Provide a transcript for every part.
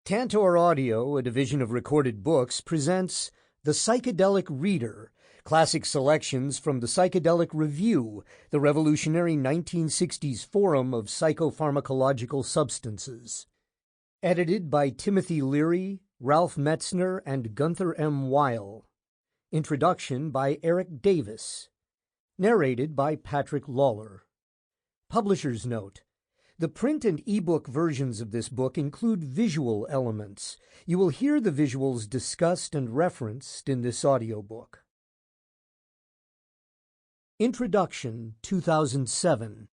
Tantor Audio, a division of Recorded Books, presents The Psychedelic Reader, classic selections from the Psychedelic Review, the revolutionary 1960s forum of psychopharmacological substances. Edited by Timothy Leary, Ralph Metzner, and Gunther M. Weil. Introduction by Eric Davis. Narrated by Patrick Lawlor. Publisher's note. The print and ebook versions of this book include visual elements. You will hear the visuals discussed and referenced in this audiobook. Introduction, 2007.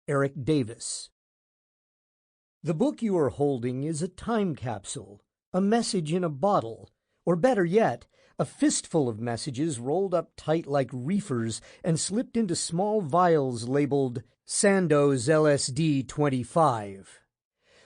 Eric Davis. The book you are holding is a time capsule, a message in a bottle, or better yet, a fistful of messages rolled up tight like reefers and slipped into small vials labeled Sandoz LSD 25.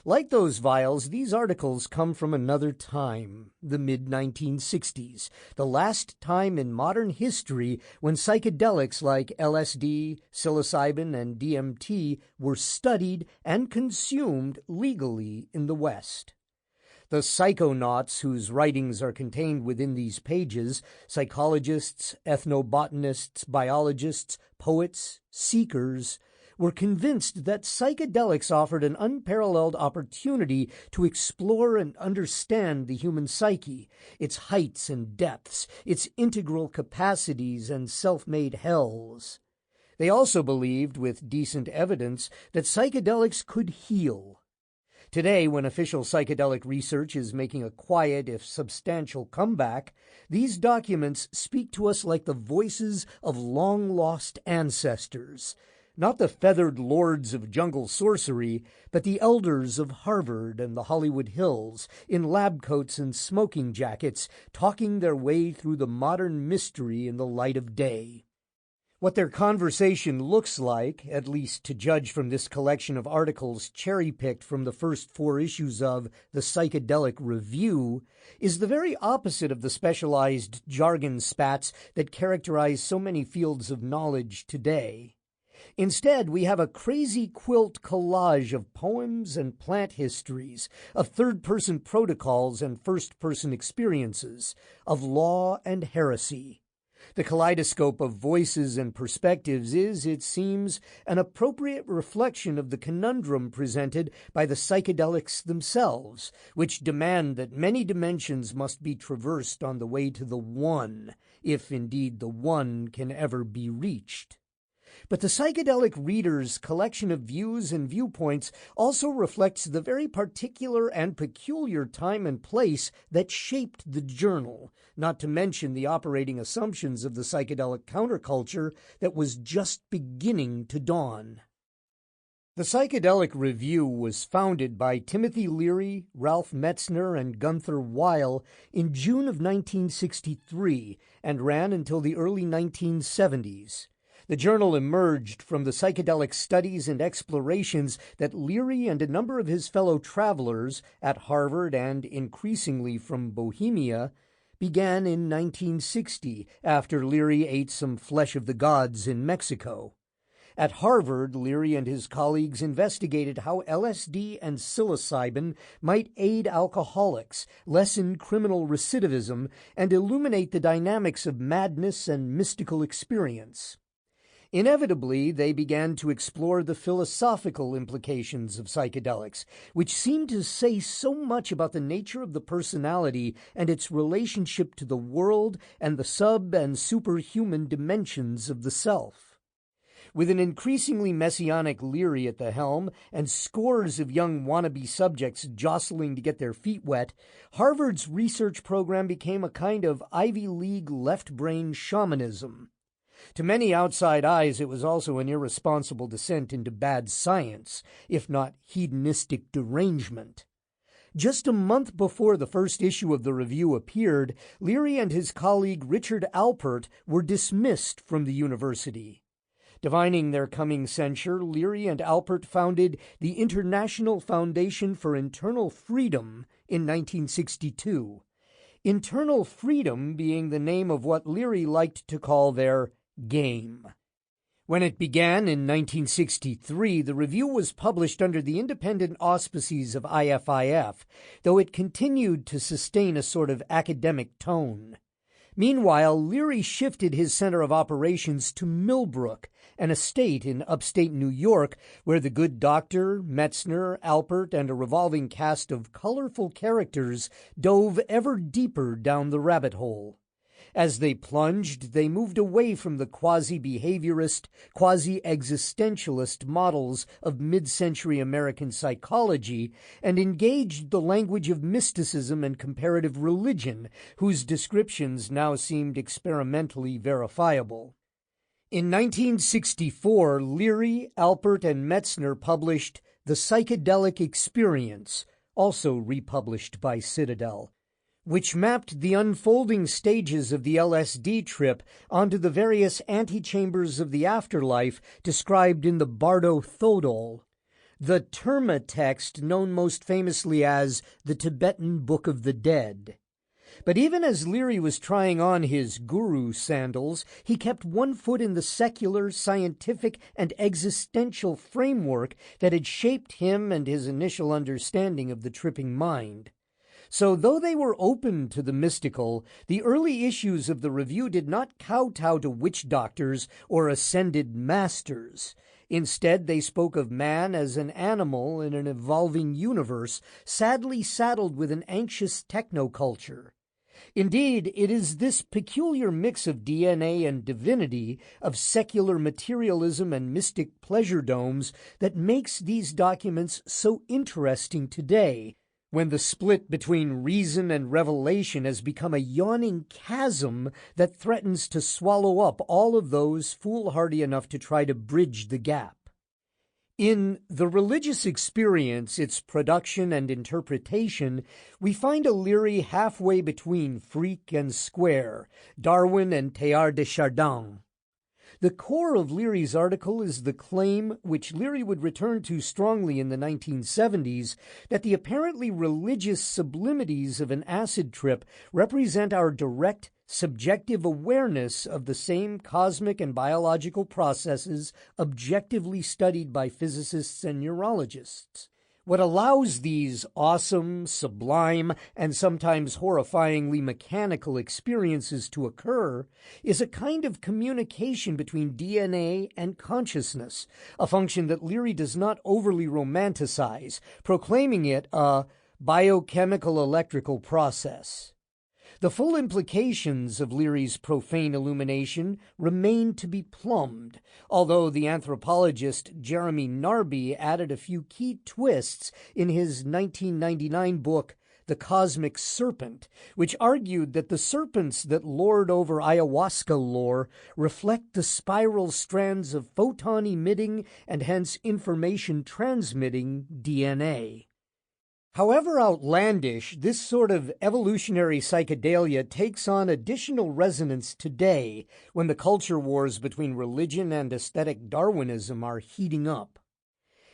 Like those vials, these articles come from another time, the mid-1960s, the last time in modern history when psychedelics like LSD, psilocybin, and DMT were studied and consumed legally in the West. The psychonauts whose writings are contained within these pages, psychologists, ethnobotanists, biologists, poets, seekers, were convinced that psychedelics offered an unparalleled opportunity to explore and understand the human psyche, its heights and depths, its integral capacities and self-made hells. They also believed, with decent evidence, that psychedelics could heal. Today, when official psychedelic research is making a quiet, if substantial, comeback, these documents speak to us like the voices of long-lost ancestors, not the feathered lords of jungle sorcery, but the elders of Harvard and the Hollywood Hills, in lab coats and smoking jackets, talking their way through the modern mystery in the light of day. What their conversation looks like, at least to judge from this collection of articles cherry-picked from the first 4 issues of the Psychedelic Review, is the very opposite of the specialized jargon spats that characterize so many fields of knowledge today. Instead, we have a crazy quilt collage of poems and plant histories, of third-person protocols and first-person experiences, of law and heresy. The kaleidoscope of voices and perspectives is, it seems, an appropriate reflection of the conundrum presented by the psychedelics themselves, which demand that many dimensions must be traversed on the way to the One, if indeed the One can ever be reached. But the Psychedelic Reader's collection of views and viewpoints also reflects the very particular and peculiar time and place that shaped the journal, not to mention the operating assumptions of the psychedelic counterculture that was just beginning to dawn. The Psychedelic Review was founded by Timothy Leary, Ralph Metzner, and Gunther Weil in June of 1963 and ran until the early 1970s. The journal emerged from the psychedelic studies and explorations that Leary and a number of his fellow travelers at Harvard and increasingly from Bohemia began in 1960 after Leary ate some flesh of the gods in Mexico. At Harvard, Leary and his colleagues investigated how LSD and psilocybin might aid alcoholics, lessen criminal recidivism, and illuminate the dynamics of madness and mystical experience. Inevitably, they began to explore the philosophical implications of psychedelics, which seemed to say so much about the nature of the personality and its relationship to the world and the sub- and superhuman dimensions of the self. With an increasingly messianic Leary at the helm and scores of young wannabe subjects jostling to get their feet wet, Harvard's research program became a kind of Ivy League left-brain shamanism. To many outside eyes, it was also an irresponsible descent into bad science, if not hedonistic derangement. Just a month before the first issue of the review appeared, Leary and his colleague Richard Alpert were dismissed from the university. Divining their coming censure, Leary and Alpert founded the International Foundation for Internal Freedom in 1962. Internal Freedom being the name of what Leary liked to call their game. When it began in 1963, the review was published under the independent auspices of IFIF, though it continued to sustain a sort of academic tone. Meanwhile, Leary shifted his center of operations to Millbrook, an estate in upstate New York where the good doctor, Metzner, Alpert, and a revolving cast of colorful characters dove ever deeper down the rabbit hole. As they plunged, they moved away from the quasi-behaviorist, quasi-existentialist models of mid-century American psychology and engaged the language of mysticism and comparative religion, whose descriptions now seemed experimentally verifiable. In 1964, Leary, Alpert, and Metzner published The Psychedelic Experience, also republished by Citadel, which mapped the unfolding stages of the LSD trip onto the various antechambers of the afterlife described in the Bardo Thodol, the Terma text known most famously as the Tibetan Book of the Dead. But even as Leary was trying on his guru sandals, he kept one foot in the secular, scientific, and existential framework that had shaped him and his initial understanding of the tripping mind. So though they were open to the mystical, the early issues of the review did not kowtow to witch doctors or ascended masters. Instead, they spoke of man as an animal in an evolving universe, sadly saddled with an anxious technoculture. Indeed, it is this peculiar mix of DNA and divinity, of secular materialism and mystic pleasure domes, that makes these documents so interesting today, when the split between reason and revelation has become a yawning chasm that threatens to swallow up all of those foolhardy enough to try to bridge the gap. In The Religious Experience, its production and interpretation, we find a Leary halfway between freak and square, Darwin and Teilhard de Chardin. The core of Leary's article is the claim, which Leary would return to strongly in the 1970s, that the apparently religious sublimities of an acid trip represent our direct, subjective awareness of the same cosmic and biological processes objectively studied by physicists and neurologists. What allows these awesome, sublime, and sometimes horrifyingly mechanical experiences to occur is a kind of communication between DNA and consciousness, a function that Leary does not overly romanticize, proclaiming it a biochemical electrical process. The full implications of Leary's profane illumination remain to be plumbed, although the anthropologist Jeremy Narby added a few key twists in his 1999 book, The Cosmic Serpent, which argued that the serpents that lord over ayahuasca lore reflect the spiral strands of photon-emitting and hence information-transmitting DNA. However outlandish, this sort of evolutionary psychedelia takes on additional resonance today when the culture wars between religion and aesthetic Darwinism are heating up.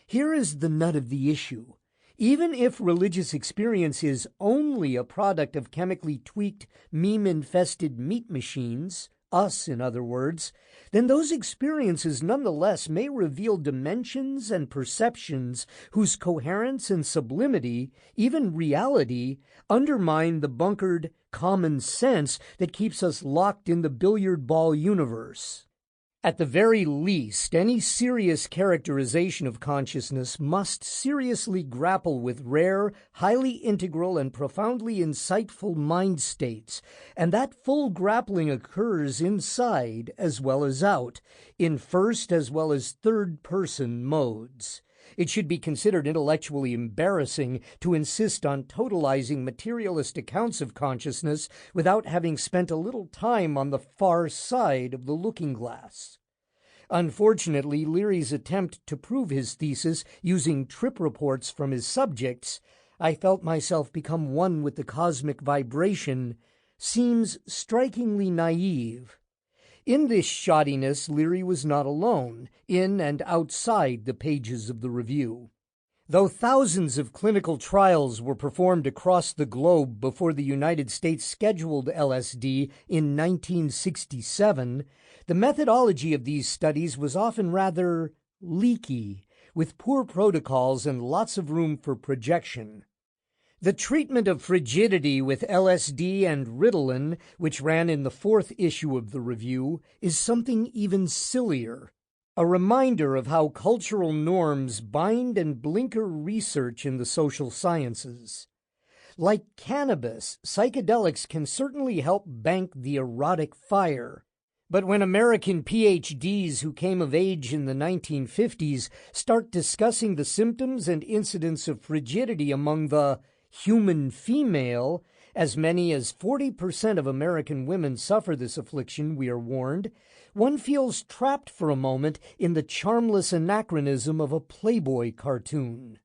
Here is the nut of the issue. Even if religious experience is only a product of chemically tweaked, meme-infested meat machines, us in other words, then those experiences nonetheless may reveal dimensions and perceptions whose coherence and sublimity, even reality, undermine the bunkered common sense that keeps us locked in the billiard ball universe. At the very least, any serious characterization of consciousness must seriously grapple with rare, highly integral, and profoundly insightful mind states, and that full grappling occurs inside as well as out, in first as well as third-person modes. It should be considered intellectually embarrassing to insist on totalizing materialist accounts of consciousness without having spent a little time on the far side of the looking glass. Unfortunately, Leary's attempt to prove his thesis using trip reports from his subjects, I felt myself become one with the cosmic vibration, seems strikingly naive. In this shoddiness, Leary was not alone, in and outside the pages of the review. Though thousands of clinical trials were performed across the globe before the United States scheduled LSD in 1967, the methodology of these studies was often rather leaky, with poor protocols and lots of room for projection. The treatment of frigidity with LSD and Ritalin, which ran in the 4th issue of the review, is something even sillier, a reminder of how cultural norms bind and blinker research in the social sciences. Like cannabis, psychedelics can certainly help bank the erotic fire. But when American PhDs who came of age in the 1950s start discussing the symptoms and incidence of frigidity among the human female, as many as 40% of American women suffer this affliction, we are warned, one feels trapped for a moment in the charmless anachronism of a Playboy cartoon.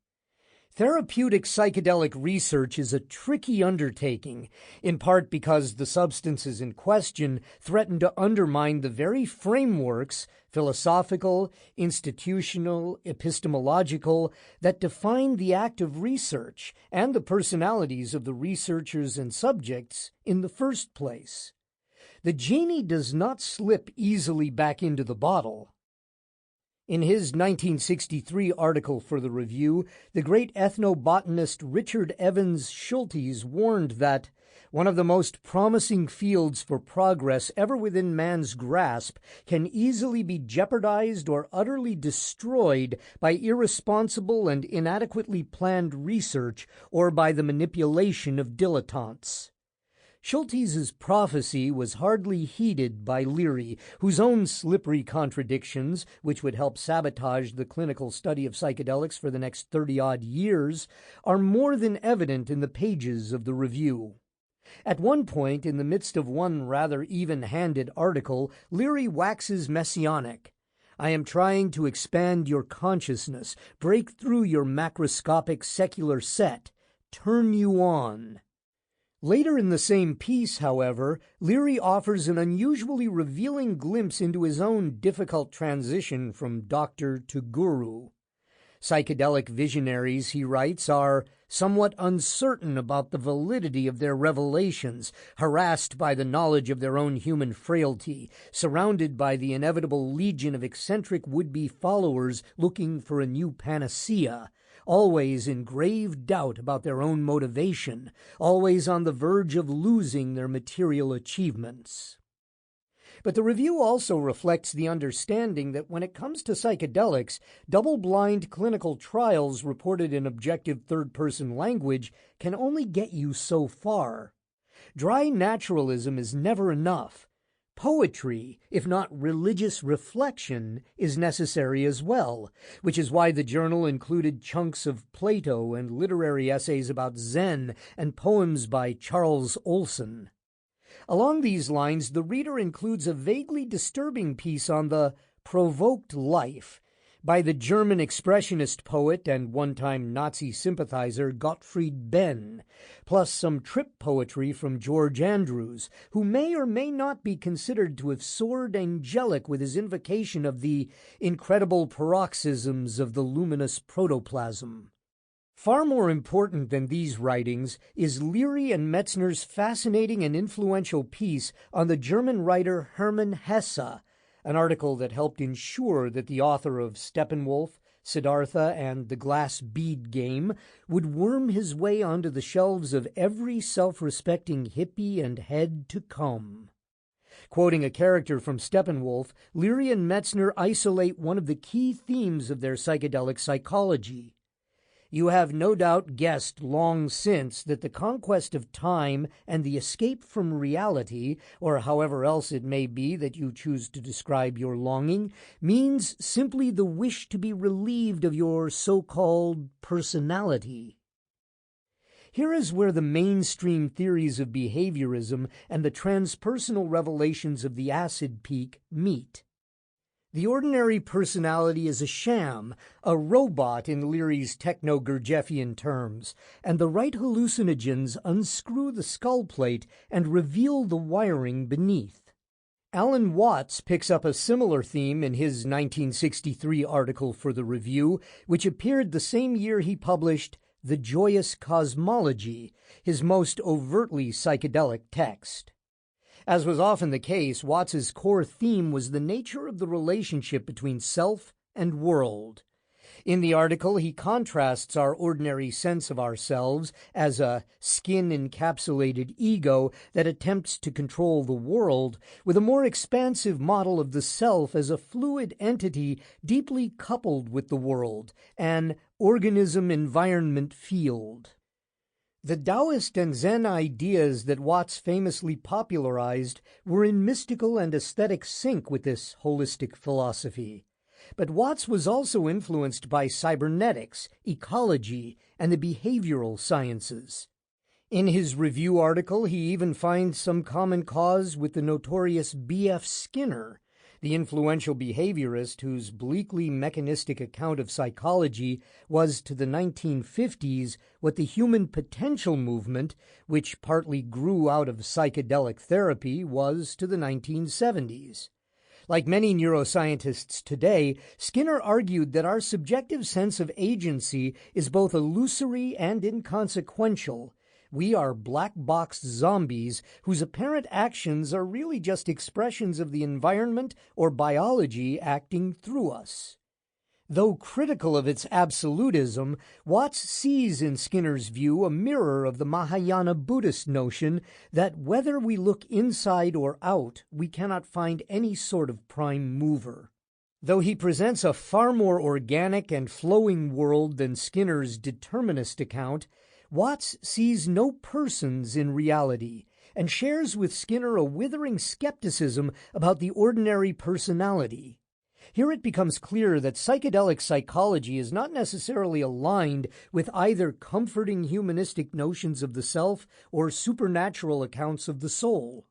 Therapeutic psychedelic research is a tricky undertaking, in part because the substances in question threaten to undermine the very frameworks, philosophical, institutional, epistemological, that define the act of research and the personalities of the researchers and subjects in the first place. The genie does not slip easily back into the bottle. In his 1963 article for the review, the great ethnobotanist Richard Evans Schultes warned that one of the most promising fields for progress ever within man's grasp can easily be jeopardized or utterly destroyed by irresponsible and inadequately planned research or by the manipulation of dilettantes. Schultes's prophecy was hardly heeded by Leary, whose own slippery contradictions, which would help sabotage the clinical study of psychedelics for the next 30-odd years, are more than evident in the pages of the review. At one point, in the midst of one rather even-handed article, Leary waxes messianic. "I am trying to expand your consciousness, break through your macroscopic secular set, turn you on." Later in the same piece, however, Leary offers an unusually revealing glimpse into his own difficult transition from doctor to guru. Psychedelic visionaries, he writes, are somewhat uncertain about the validity of their revelations, harassed by the knowledge of their own human frailty, surrounded by the inevitable legion of eccentric would-be followers looking for a new panacea, always in grave doubt about their own motivation, always on the verge of losing their material achievements. But the review also reflects the understanding that when it comes to psychedelics, double-blind clinical trials reported in objective third-person language can only get you so far. Dry naturalism is never enough. Poetry, if not religious reflection, is necessary as well, which is why the journal included chunks of Plato and literary essays about Zen and poems by Charles Olson. Along these lines, the reader includes a vaguely disturbing piece on the provoked life by the German expressionist poet and one-time Nazi sympathizer Gottfried Benn, plus some trip poetry from George Andrews, who may or may not be considered to have soared angelic with his invocation of the incredible paroxysms of the luminous protoplasm. Far more important than these writings is Leary and Metzner's fascinating and influential piece on the German writer Hermann Hesse, an article that helped ensure that the author of Steppenwolf, Siddhartha, and The Glass Bead Game would worm his way onto the shelves of every self-respecting hippie and head to come. Quoting a character from Steppenwolf, Leary and Metzner isolate one of the key themes of their psychedelic psychology. You have no doubt guessed long since that the conquest of time and the escape from reality, or however else it may be that you choose to describe your longing, means simply the wish to be relieved of your so-called personality. Here is where the mainstream theories of behaviorism and the transpersonal revelations of the acid peak meet. The ordinary personality is a sham, a robot in Leary's techno-Gurdjieffian terms, and the right hallucinogens unscrew the skull plate and reveal the wiring beneath. Alan Watts picks up a similar theme in his 1963 article for the Review, which appeared the same year he published The Joyous Cosmology, his most overtly psychedelic text. As was often the case, Watts's core theme was the nature of the relationship between self and world. In the article, he contrasts our ordinary sense of ourselves as a skin-encapsulated ego that attempts to control the world with a more expansive model of the self as a fluid entity deeply coupled with the world, an organism-environment field. The Taoist and Zen ideas that Watts famously popularized were in mystical and aesthetic sync with this holistic philosophy. But Watts was also influenced by cybernetics, ecology, and the behavioral sciences. In his review article, he even finds some common cause with the notorious B.F. Skinner, the influential behaviorist whose bleakly mechanistic account of psychology was to the 1950s what the human potential movement, which partly grew out of psychedelic therapy, was to the 1970s. Like many neuroscientists today, Skinner argued that our subjective sense of agency is both illusory and inconsequential. We are black-box zombies whose apparent actions are really just expressions of the environment or biology acting through us. Though critical of its absolutism, Watts sees in Skinner's view a mirror of the Mahayana Buddhist notion that whether we look inside or out, we cannot find any sort of prime mover. Though he presents a far more organic and flowing world than Skinner's determinist account, Watts sees no persons in reality and shares with Skinner a withering skepticism about the ordinary personality. Here it becomes clear that psychedelic psychology is not necessarily aligned with either comforting humanistic notions of the self or supernatural accounts of the soul.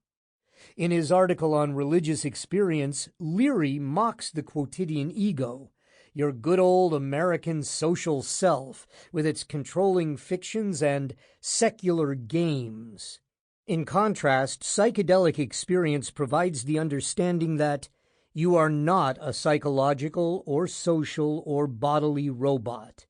In his article on religious experience, Leary mocks the quotidian ego, your good old American social self, with its controlling fictions and secular games. In contrast, psychedelic experience provides the understanding that you are not a psychological or social or bodily robot.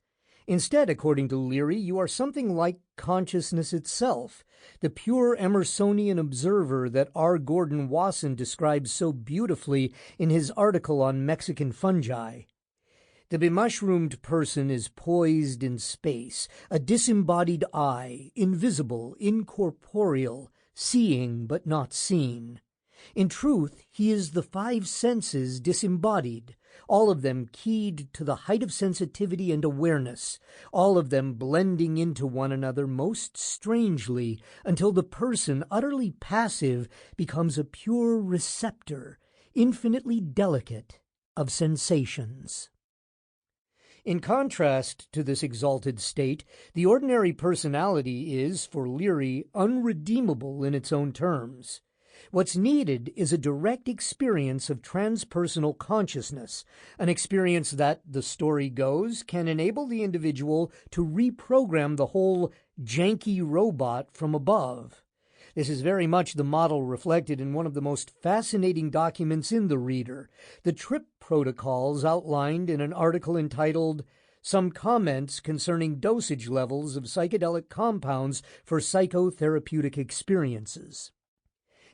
Instead, according to Leary, you are something like consciousness itself, the pure Emersonian observer that R. Gordon Wasson describes so beautifully in his article on Mexican fungi. The bemushroomed person is poised in space, a disembodied I, invisible, incorporeal, seeing but not seen. In truth, he is the five senses disembodied, all of them keyed to the height of sensitivity and awareness, all of them blending into one another most strangely until the person, utterly passive, becomes a pure receptor, infinitely delicate, of sensations. In contrast to this exalted state, the ordinary personality is, for Leary, unredeemable in its own terms. What's needed is a direct experience of transpersonal consciousness, an experience that, the story goes, can enable the individual to reprogram the whole janky robot from above. This is very much the model reflected in one of the most fascinating documents in the Reader, the trip protocols outlined in an article entitled Some Comments Concerning Dosage Levels of Psychedelic Compounds for Psychotherapeutic Experiences.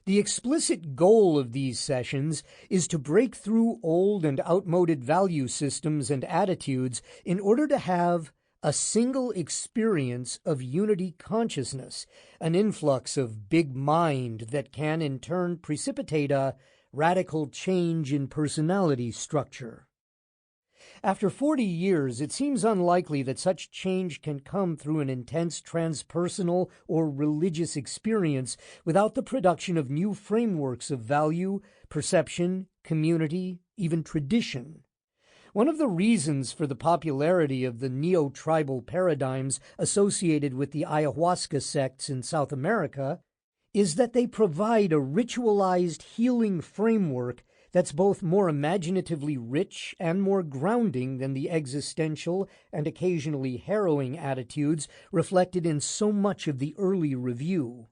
The explicit goal of these sessions is to break through old and outmoded value systems and attitudes in order to have a single experience of unity consciousness, an influx of big mind that can in turn precipitate a radical change in personality structure. After 40 years, it seems unlikely that such change can come through an intense transpersonal or religious experience without the production of new frameworks of value, perception, community, even tradition. One of the reasons for the popularity of the neo-tribal paradigms associated with the ayahuasca sects in South America is that they provide a ritualized healing framework that's both more imaginatively rich and more grounding than the existential and occasionally harrowing attitudes reflected in so much of the early review.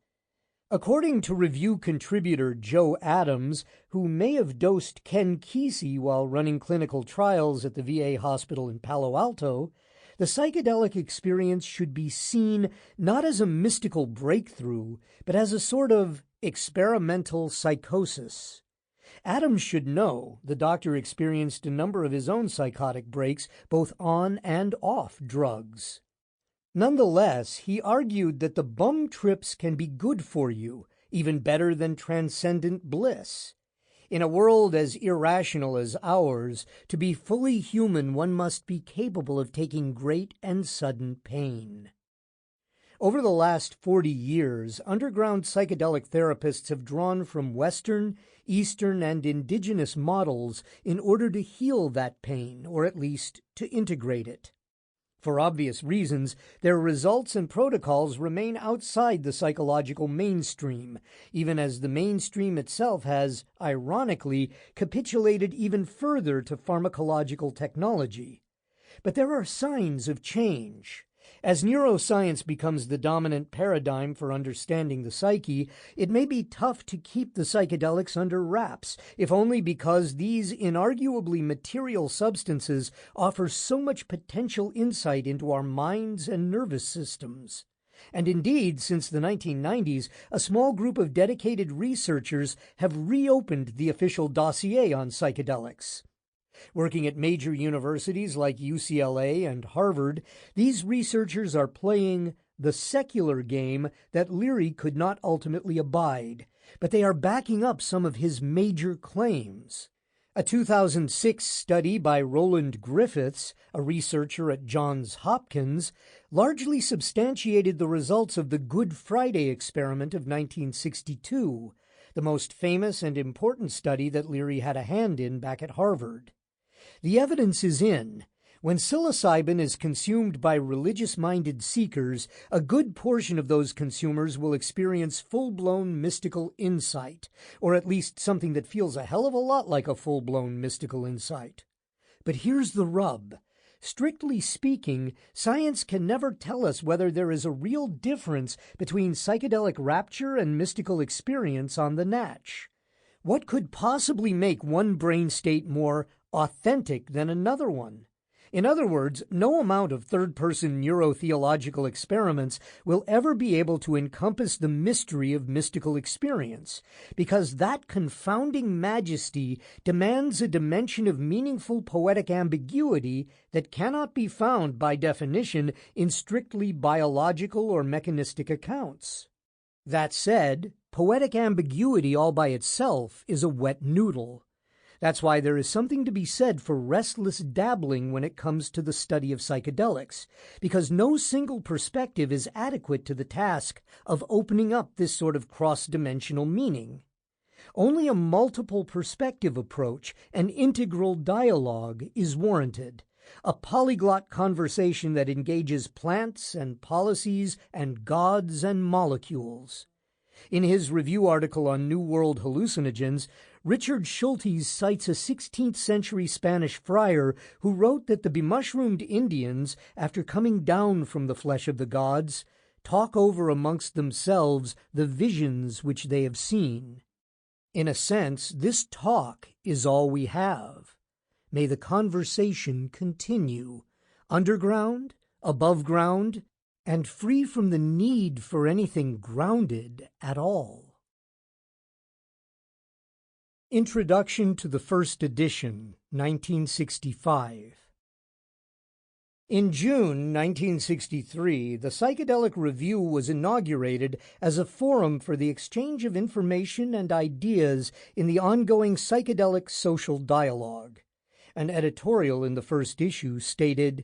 According to review contributor Joe Adams, who may have dosed Ken Kesey while running clinical trials at the VA hospital in Palo Alto, the psychedelic experience should be seen not as a mystical breakthrough, but as a sort of experimental psychosis. Adams should know the doctor experienced a number of his own psychotic breaks, both on and off drugs. Nonetheless, he argued that the bum trips can be good for you, even better than transcendent bliss. In a world as irrational as ours, to be fully human, one must be capable of taking great and sudden pain. Over the last 40 years, underground psychedelic therapists have drawn from Western, Eastern, and indigenous models in order to heal that pain, or at least to integrate it. For obvious reasons, their results and protocols remain outside the psychological mainstream, even as the mainstream itself has, ironically, capitulated even further to pharmacological technology. But there are signs of change. As neuroscience becomes the dominant paradigm for understanding the psyche, it may be tough to keep the psychedelics under wraps, if only because these inarguably material substances offer so much potential insight into our minds and nervous systems. And indeed, since the 1990s, a small group of dedicated researchers have reopened the official dossier on psychedelics. Working at major universities like UCLA and Harvard, these researchers are playing the secular game that Leary could not ultimately abide, but they are backing up some of his major claims. A 2006 study by Roland Griffiths, a researcher at Johns Hopkins, largely substantiated the results of the Good Friday experiment of 1962, the most famous and important study that Leary had a hand in back at Harvard. The evidence is in. When psilocybin is consumed by religious-minded seekers, a good portion of those consumers will experience full-blown mystical insight, or at least something that feels a hell of a lot like a full-blown mystical insight. But here's the rub. Strictly speaking, science can never tell us whether there is a real difference between psychedelic rapture and mystical experience on the natch. What could possibly make one brain state more authentic than another one? In other words, no amount of third-person neurotheological experiments will ever be able to encompass the mystery of mystical experience, because that confounding majesty demands a dimension of meaningful poetic ambiguity that cannot be found by definition in strictly biological or mechanistic accounts. That said, poetic ambiguity all by itself is a wet noodle. That's why there is something to be said for restless dabbling when it comes to the study of psychedelics, because no single perspective is adequate to the task of opening up this sort of cross-dimensional meaning. Only a multiple perspective approach, an integral dialogue, is warranted, a polyglot conversation that engages plants and policies and gods and molecules. In his review article on New World hallucinogens, Richard Schultes cites a 16th-century Spanish friar who wrote that the bemushroomed Indians, after coming down from the flesh of the gods, talk over amongst themselves the visions which they have seen. In a sense, this talk is all we have. May the conversation continue, underground, above ground, and free from the need for anything grounded at all. Introduction to the First Edition, 1965. In June 1963, the Psychedelic Review was inaugurated as a forum for the exchange of information and ideas in the ongoing psychedelic social dialogue. An editorial in the first issue stated,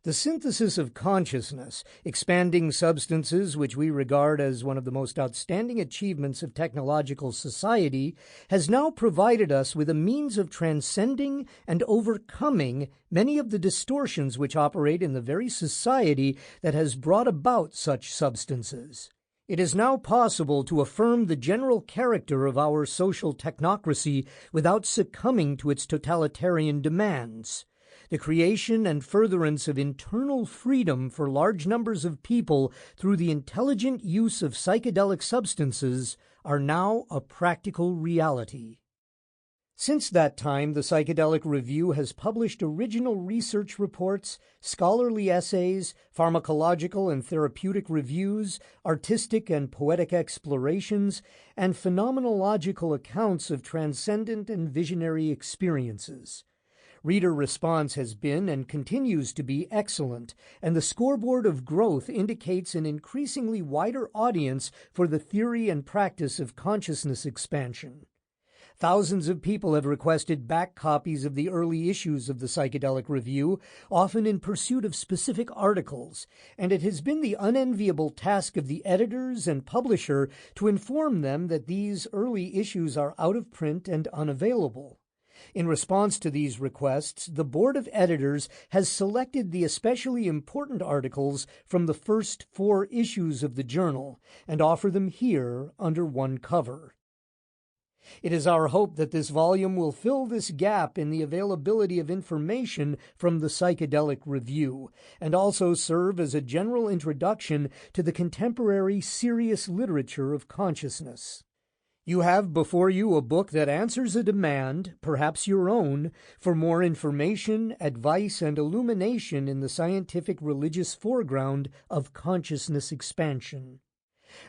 "The synthesis of consciousness, expanding substances which we regard as one of the most outstanding achievements of technological society, has now provided us with a means of transcending and overcoming many of the distortions which operate in the very society that has brought about such substances. It is now possible to affirm the general character of our social technocracy without succumbing to its totalitarian demands. The creation and furtherance of internal freedom for large numbers of people through the intelligent use of psychedelic substances are now a practical reality. Since that time, the Psychedelic Review has published original research reports, scholarly essays, pharmacological and therapeutic reviews, artistic and poetic explorations, and phenomenological accounts of transcendent and visionary experiences. Reader response has been and continues to be excellent, and the scoreboard of growth indicates an increasingly wider audience for the theory and practice of consciousness expansion. Thousands of people have requested back copies of the early issues of the Psychedelic Review, often in pursuit of specific articles, and it has been the unenviable task of the editors and publisher to inform them that these early issues are out of print and unavailable. In response to these requests, the Board of Editors has selected the especially important articles from the first 4 issues of the journal and offer them here under one cover. It is our hope that this volume will fill this gap in the availability of information from the Psychedelic Review, and also serve as a general introduction to the contemporary serious literature of consciousness. You have before you a book that answers a demand, perhaps your own, for more information, advice, and illumination in the scientific religious foreground of consciousness expansion.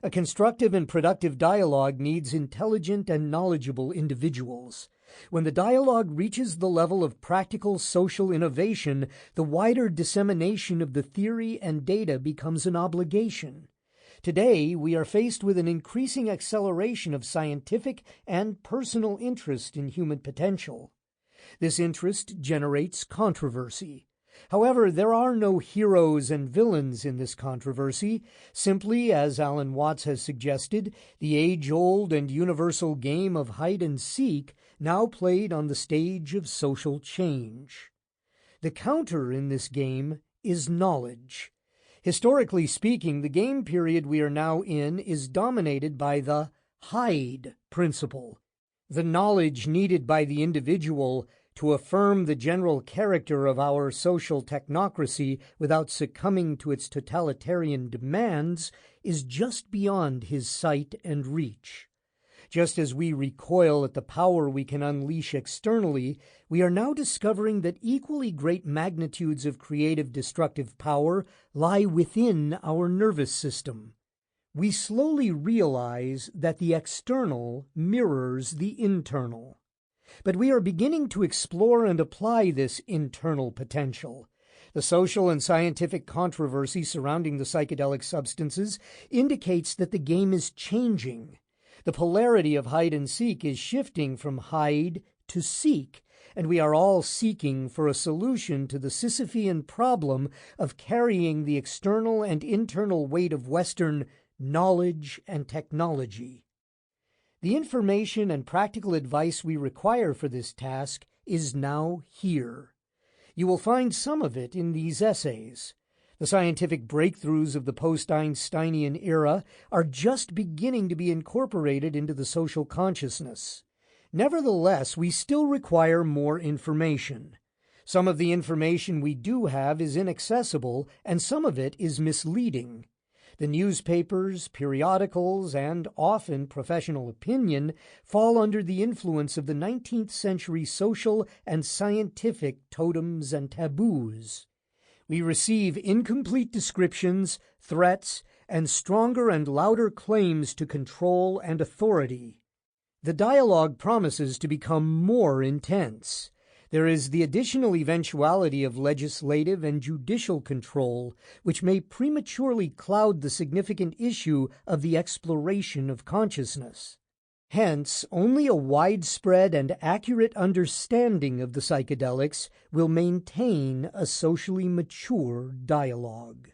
A constructive and productive dialogue needs intelligent and knowledgeable individuals. When the dialogue reaches the level of practical social innovation, the wider dissemination of the theory and data becomes an obligation. Today, we are faced with an increasing acceleration of scientific and personal interest in human potential. This interest generates controversy. However, there are no heroes and villains in this controversy. Simply, as Alan Watts has suggested, the age-old and universal game of hide-and-seek now played on the stage of social change. The counter in this game is knowledge. Historically speaking, the game period we are now in is dominated by the hide principle. The knowledge needed by the individual to affirm the general character of our social technocracy without succumbing to its totalitarian demands is just beyond his sight and reach. Just as we recoil at the power we can unleash externally, we are now discovering that equally great magnitudes of creative destructive power lie within our nervous system. We slowly realize that the external mirrors the internal. But we are beginning to explore and apply this internal potential. The social and scientific controversy surrounding the psychedelic substances indicates that the game is changing. The polarity of hide and seek is shifting from hide to seek, and we are all seeking for a solution to the Sisyphean problem of carrying the external and internal weight of Western knowledge and technology. The information and practical advice we require for this task is now here. You will find some of it in these essays. The scientific breakthroughs of the post-Einsteinian era are just beginning to be incorporated into the social consciousness. Nevertheless, we still require more information. Some of the information we do have is inaccessible, and some of it is misleading. The newspapers, periodicals, and often professional opinion fall under the influence of the 19th century social and scientific totems and taboos. We receive incomplete descriptions, threats, and stronger and louder claims to control and authority. The dialogue promises to become more intense. There is the additional eventuality of legislative and judicial control, which may prematurely cloud the significant issue of the exploration of consciousness. Hence, only a widespread and accurate understanding of the psychedelics will maintain a socially mature dialogue.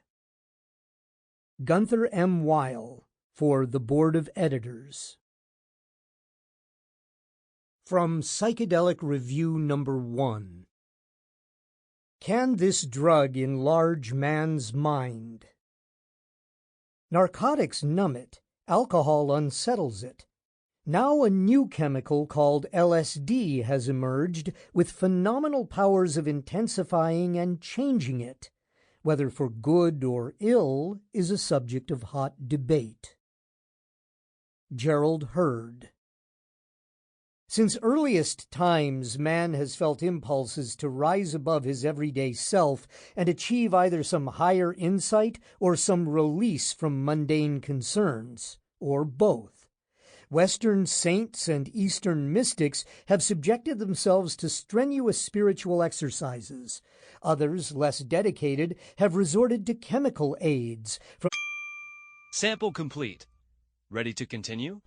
Gunther M. Weil, for the Board of Editors. From Psychedelic Review Number 1. Can this drug enlarge man's mind? Narcotics numb it, alcohol unsettles it. Now a new chemical called LSD has emerged with phenomenal powers of intensifying and changing it. Whether for good or ill is a subject of hot debate. Gerald Hurd. Since earliest times, man has felt impulses to rise above his everyday self and achieve either some higher insight or some release from mundane concerns, or both. Western saints and Eastern mystics have subjected themselves to strenuous spiritual exercises. Others, less dedicated, have resorted to chemical aids. Sample complete. Ready to continue?